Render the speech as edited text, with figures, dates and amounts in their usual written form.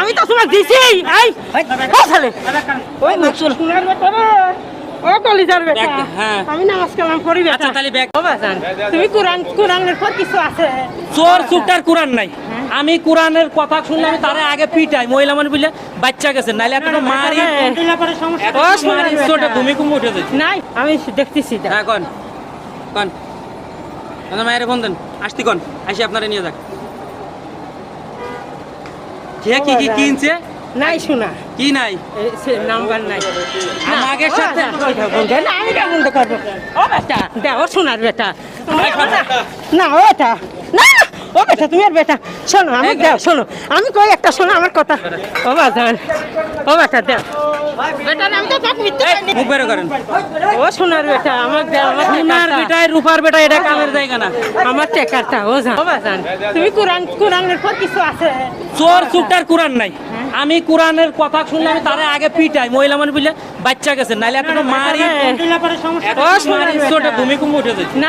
আমি তো তোমার দিছি এই ও ছেলে ওই মুসল সোনার বেটা রে ও কলিজার বেটা হ্যাঁ। আমি নামাজ কালাম করি বেটা আচ্ছা তাহলে ব্যাগ ও বাজান তুমি কোরআনের পর কিছু আছে চোর চুপটার কোরআন নাই আমি কোরআনের কথা শুনলে আমি তারে আগে পিটাই মহিলা মানুষ বলে বাচ্চা গেছে নাইলে এত মারি ও সোনার ছোট বেটা ভূমিকম্প উঠে যায় নাই আমি দেখতেছি যা। হ্যাঁ কন কন মায়ের ফোন দেন আসতি কন আসি আপনারা নিয়ে যাক কে কি কি কিনছে নাই শোনা কি নাই নাম্বার নাই আমাদের সাথে না আমি কেন বন্ধ করবো ও বেটা দে ও সোনার বেটা না ও বেটা না ও বেটা তুমি আর বেটা শোনো আমি দেও শোনো আমি কই একটা শোনো আমার কথা ও বাজান ও বেটা দেও বেটা আমি তো পাক মিথ্যে কইনি মুখ বের করেন ও সোনার বেটা আমার দেও আমার সোনার বেটায় রূপার বেটা এটা কামের জায়গা না আমার টেকারটা ও জান ও বাজান তুমি কোরআনের পর কিছু আছে চোর চুপটার কোরআন নাই আমি কোরআনের কথা শুনলে আমি তারে আগে পিটাই মহিলা মানুষ বলে বাচ্চা গেছে নাইলে এত মারি ও সোনার ছোট বেটা ভূমিকম্প উঠে যায় না